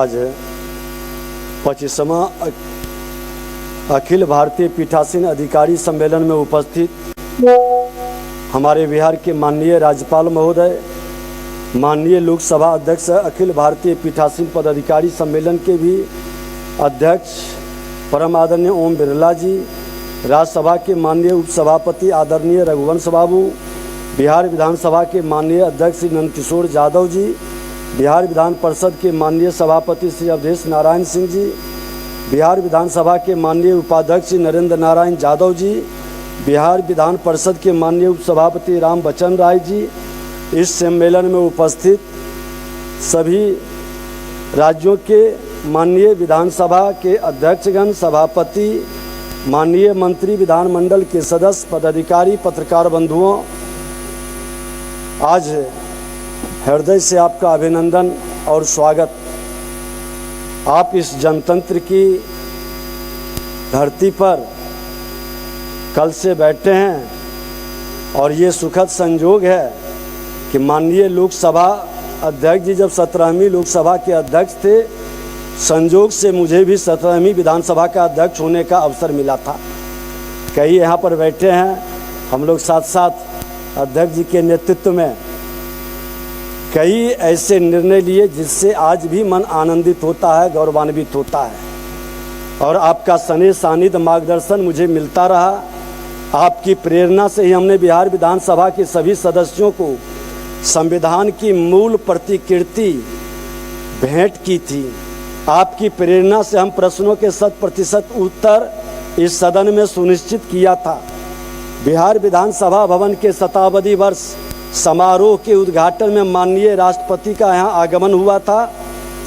आज 25वां अखिल भारतीय पीठासीन अधिकारी सम्मेलन में उपस्थित हमारे बिहार के माननीय राज्यपाल महोदय, माननीय लोकसभा अध्यक्ष, अखिल भारतीय पीठासीन पदाधिकारी सम्मेलन के भी अध्यक्ष परम आदरणीय ओम बिरला जी, राज्यसभा के माननीय उपसभापति आदरणीय रघुवंश बाबू, बिहार विधानसभा के माननीय अध्यक्ष श्री नंदकिशोर यादव जी, बिहार विधान परिषद के माननीय सभापति श्री अवधेश नारायण सिंह जी, बिहार विधानसभा के माननीय उपाध्यक्ष श्री नरेंद्र नारायण यादव जी, बिहार विधान परिषद के माननीय उपसभापति राम बच्चन राय जी, इस सम्मेलन में उपस्थित सभी राज्यों के माननीय विधानसभा के अध्यक्षगण, सभापति, माननीय मंत्री, विधानमंडल के सदस्य, पदाधिकारी, पत्रकार बंधुओं, आज हृदय से आपका अभिनंदन और स्वागत। आप इस जनतंत्र की धरती पर कल से बैठे हैं और ये सुखद संयोग है कि माननीय लोकसभा अध्यक्ष जी जब 17वीं लोकसभा के अध्यक्ष थे, संयोग से मुझे भी 17वीं विधानसभा का अध्यक्ष होने का अवसर मिला था। कई यहाँ पर बैठे हैं, हम लोग साथ साथ अध्यक्ष जी के नेतृत्व में कई ऐसे निर्णय लिए जिससे आज भी मन आनंदित होता है, गौरवान्वित होता है। और आपका स्नेह सानिध्य मार्गदर्शन मुझे मिलता रहा। आपकी प्रेरणा से ही हमने बिहार विधानसभा के सभी सदस्यों को संविधान की मूल प्रतिकृति भेंट की थी। आपकी प्रेरणा से हम प्रश्नों के 100% उत्तर इस सदन में सुनिश्चित किया था। बिहार विधानसभा भवन के शताब्दी वर्ष समारोह के उद्घाटन में माननीय राष्ट्रपति का यहाँ आगमन हुआ था।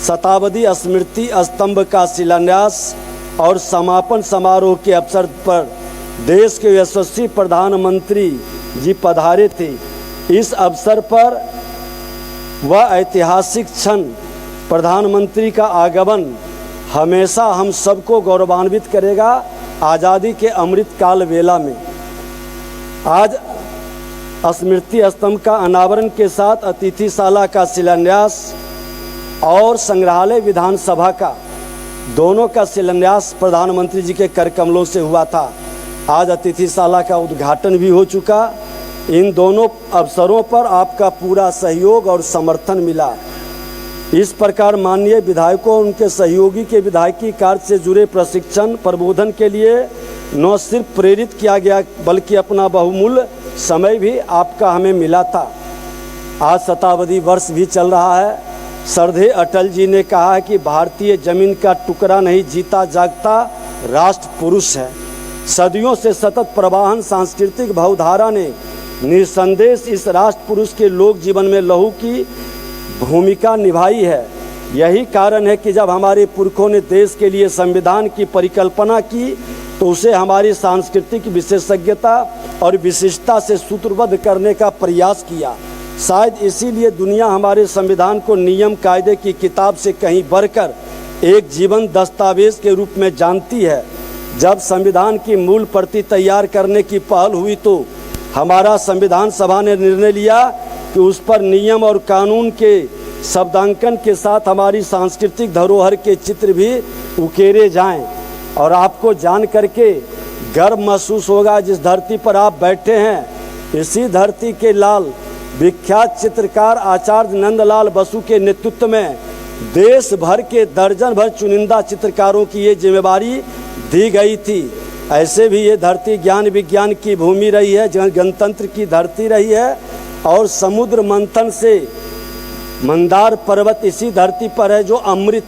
शताब्दी स्मृति स्तंभ का शिलान्यास और समापन समारोह के अवसर पर देश के यशस्वी प्रधानमंत्री जी पधारे थे। इस अवसर पर वह ऐतिहासिक क्षण, प्रधानमंत्री का आगमन हमेशा हम सबको गौरवान्वित करेगा। आज़ादी के अमृत काल वेला में आज स्मृति स्तंभ का अनावरण के साथ अतिथिशाला का शिलान्यास और संग्रहालय विधानसभा का दोनों का शिलान्यास प्रधानमंत्री जी के कर कमलों से हुआ था। आज अतिथिशाला का उद्घाटन भी हो चुका। इन दोनों अवसरों पर आपका पूरा सहयोग और समर्थन मिला। इस प्रकार माननीय विधायकों और उनके सहयोगी के विधायकी कार्य से जुड़े प्रशिक्षण प्रबोधन के लिए न सिर्फ प्रेरित किया गया बल्कि अपना बहुमूल्य समय भी आपका हमें मिला था। आज शताब्दी वर्ष भी चल रहा है। श्रद्धेय अटल जी ने कहा है कि भारतीय जमीन का टुकड़ा नहीं, जीता जागता राष्ट्र पुरुष है। सदियों से सतत प्रवाहन सांस्कृतिक भावधारा ने निसंदेह इस राष्ट्र पुरुष के लोक जीवन में लहू की भूमिका निभाई है। यही कारण है कि जब हमारे पुरखों ने देश के लिए संविधान की परिकल्पना की तो उसे हमारी सांस्कृतिक विशेषज्ञता और विशिष्टता से सूत्रबद्ध करने का प्रयास किया। शायद इसीलिए दुनिया हमारे संविधान को नियम कायदे की किताब से कहीं बढ़कर एक जीवन दस्तावेज के रूप में जानती है। जब संविधान की मूल प्रति तैयार करने की पहल हुई तो हमारा संविधान सभा ने निर्णय लिया कि उस पर नियम और कानून के शब्दांकन के साथ हमारी सांस्कृतिक धरोहर के चित्र भी उकेरे जाएं। और आपको जान करके गर्व महसूस होगा, जिस धरती पर आप बैठे हैं इसी धरती के लाल विख्यात चित्रकार आचार्य नंदलाल बसु के नेतृत्व में देश भर के दर्जन भर चुनिंदा चित्रकारों की ये जिम्मेवारी दी गई थी। ऐसे भी ये धरती ज्ञान विज्ञान की भूमि रही है, गणतंत्र की धरती रही है और समुद्र मंथन से मंदार पर्वत इसी धरती पर है जो अमृत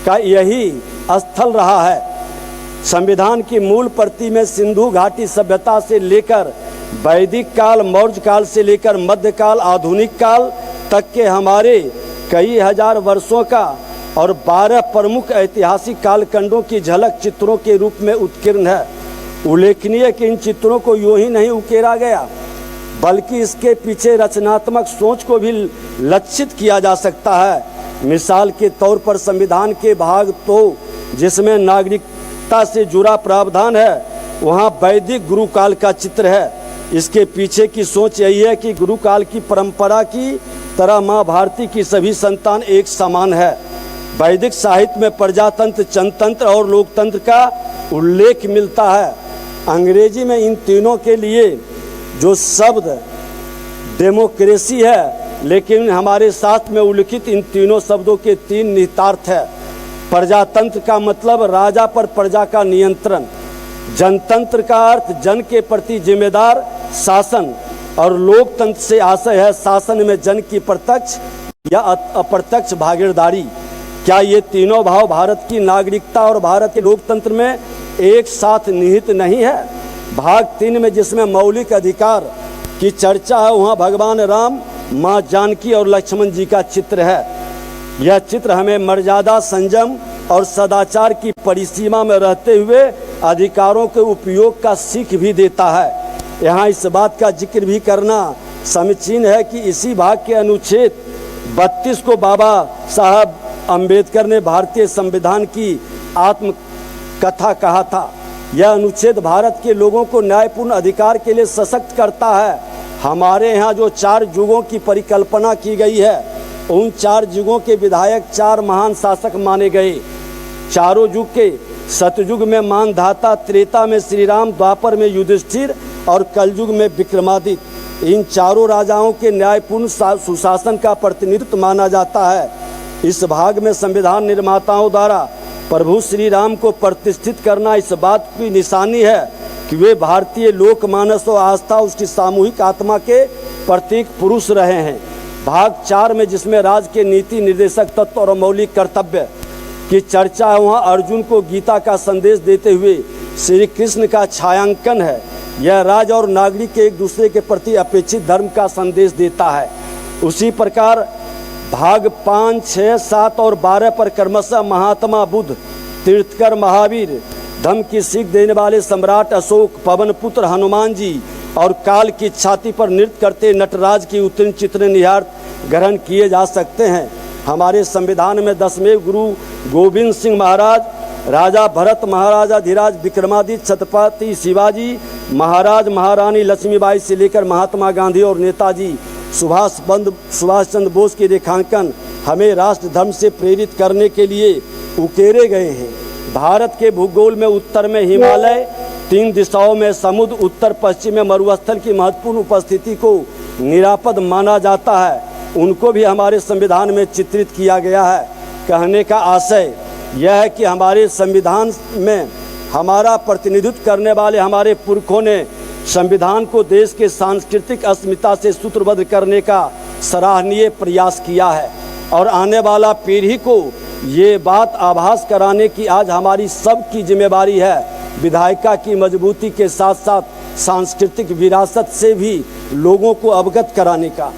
का यही स्थल रहा है। संविधान की मूल प्रति में सिंधु घाटी सभ्यता से लेकर वैदिक काल, मौर्य काल से लेकर मध्यकाल, आधुनिक काल तक के हमारे कई हजार वर्षों का और 12 प्रमुख ऐतिहासिक कालखंडों की झलक चित्रों के रूप में उत्कीर्ण है। उल्लेखनीय कि इन चित्रों को यूं ही नहीं उकेरा गया बल्कि इसके पीछे रचनात्मक सोच को भी लक्षित किया जा सकता है। मिसाल के तौर पर संविधान के भाग 2 जिसमें नागरिकता से जुड़ा प्रावधान है, वहाँ वैदिक गुरुकाल का चित्र है। इसके पीछे की सोच यही है कि गुरुकाल की परंपरा की तरह माँ भारती की सभी संतान एक समान है। वैदिक साहित्य में प्रजातंत्र, जनतंत्र और लोकतंत्र का उल्लेख मिलता है। अंग्रेजी में इन तीनों के लिए जो शब्द डेमोक्रेसी है, लेकिन हमारे शास्त्र में उल्लिखित इन तीनों शब्दों के तीन निहितार्थ है। प्रजातंत्र का मतलब राजा पर प्रजा का नियंत्रण, जनतंत्र का अर्थ जन के प्रति जिम्मेदार शासन, और लोकतंत्र से आशय है शासन में जन की प्रत्यक्ष या अप्रत्यक्ष भागीदारी। क्या ये तीनों भाव भारत की नागरिकता और भारत के लोकतंत्र में एक साथ निहित नहीं है? भाग 3 में जिसमें मौलिक अधिकार की चर्चा है, वहाँ भगवान राम, माँ जानकी और लक्ष्मण जी का चित्र है। यह चित्र हमें मर्यादा, संयम और सदाचार की परिसीमा में रहते हुए अधिकारों के उपयोग का सीख भी देता है। यहाँ इस बात का जिक्र भी करना समीचीन है कि इसी भाग के अनुच्छेद 32 को बाबा साहब अम्बेडकर ने भारतीय संविधान की आत्मकथा कहा था। यह अनुच्छेद भारत के लोगों को न्यायपूर्ण अधिकार के लिए सशक्त करता है। हमारे यहाँ जो 4 युगों की परिकल्पना की गई है, उन 4 युगों के विधायक 4 महान शासक माने गए। चारों युग के सतयुग में मानधाता, त्रेता में श्री राम, द्वापर में युधिष्ठिर और कलयुग में विक्रमादित्य। इन चारों राजाओं के न्यायपूर्ण सुशासन का प्रतिनिधित्व माना जाता है। इस भाग में संविधान निर्माताओं द्वारा प्रभु श्री राम को प्रतिष्ठित करना इस बात की निशानी है कि वे भारतीय लोकमानस और आस्था, उसकी सामूहिक आत्मा के प्रतीक पुरुष रहे हैं। भाग 4 में जिसमें राज्य के नीति निर्देशक तत्व और मौलिक कर्तव्य की चर्चा है, वहाँ अर्जुन को गीता का संदेश देते हुए श्री कृष्ण का छायांकन है। यह राज और नागरिक के एक दूसरे के प्रति अपेक्षित धर्म का संदेश देता है। उसी प्रकार भाग 5, 6, 7 और 12 पर क्रमशः महात्मा बुद्ध, तीर्थकर महावीर, धम्म की सीख देने वाले सम्राट अशोक, पवन पुत्र हनुमान जी और काल की छाती पर नृत्य करते नटराज की उत्तीर्ण चित्र निहार्थ ग्रहण किए जा सकते हैं। हमारे संविधान में 10वें गुरु गोविंद सिंह महाराज, राजा भरत, महाराजा धीराज, विक्रमादित्य, छत्रपति शिवाजी महाराज, महारानी लक्ष्मीबाई से लेकर महात्मा गांधी और नेताजी सुभाष चंद्र बोस के रेखांकन हमें राष्ट्र धर्म से प्रेरित करने के लिए उकेरे गए हैं। भारत के भूगोल में उत्तर में हिमालय, 3 दिशाओं में समुद्र, उत्तर पश्चिम में मरुस्थल की महत्वपूर्ण उपस्थिति को निरापद माना जाता है। उनको भी हमारे संविधान में चित्रित किया गया है। कहने का आशय यह है कि हमारे संविधान में हमारा प्रतिनिधित्व करने वाले हमारे पुरखों ने संविधान को देश के सांस्कृतिक अस्मिता से सूत्रबद्ध करने का सराहनीय प्रयास किया है और आने वाला पीढ़ी को ये बात आभास कराने की आज हमारी सबकी जिम्मेवारी है। विधायिका की मजबूती के साथ साथ सांस्कृतिक विरासत से भी लोगों को अवगत कराने का।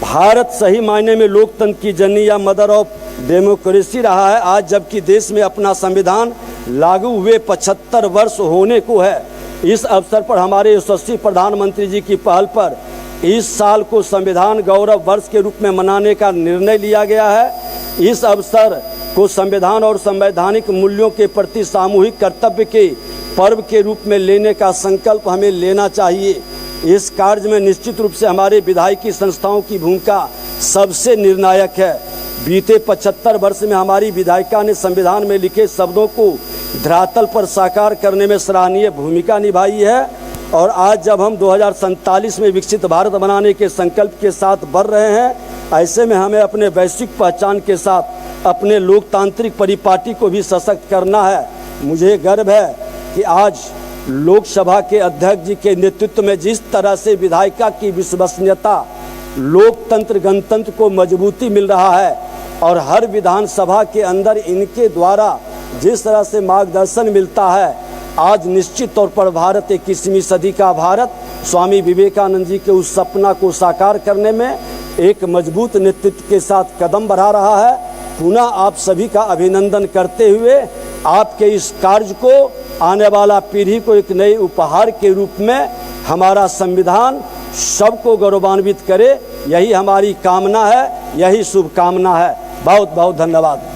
भारत सही मायने में लोकतंत्र की जननी या मदर ऑफ डेमोक्रेसी रहा है। आज जबकि देश में अपना संविधान लागू हुए 75 वर्ष होने को है, इस अवसर पर हमारे यशस्वी प्रधानमंत्री जी की पहल पर इस साल को संविधान गौरव वर्ष के रूप में मनाने का निर्णय लिया गया है। इस अवसर को संविधान और संवैधानिक मूल्यों के प्रति सामूहिक कर्तव्य के पर्व के रूप में लेने का संकल्प हमें लेना चाहिए। इस कार्य में निश्चित रूप से हमारे विधायिकी संस्थाओं की भूमिका सबसे निर्णायक है। बीते 75 वर्ष में हमारी विधायिका ने संविधान में लिखे शब्दों को धरातल पर साकार करने में सराहनीय भूमिका निभाई है। और आज जब हम 2047 में विकसित भारत बनाने के संकल्प के साथ बढ़ रहे हैं, ऐसे में हमें अपने वैश्विक पहचान के साथ अपने लोकतांत्रिक परिपाटी को भी सशक्त करना है। मुझे गर्व है कि आज लोकसभा के अध्यक्ष जी के नेतृत्व में जिस तरह से विधायिका की विश्वसनीयता, लोकतंत्र, गणतंत्र को मजबूती मिल रहा है और हर विधानसभा के अंदर इनके द्वारा जिस तरह से मार्गदर्शन मिलता है, आज निश्चित तौर पर भारत 21वीं सदी का भारत स्वामी विवेकानंद जी के उस सपना को साकार करने में एक मजबूत नेतृत्व के साथ कदम बढ़ा रहा है। पुनः आप सभी का अभिनंदन करते हुए आपके इस कार्य को आने वाला पीढ़ी को एक नए उपहार के रूप में हमारा संविधान सबको गौरवान्वित करे, यही हमारी कामना है, यही शुभकामना है। बहुत बहुत धन्यवाद।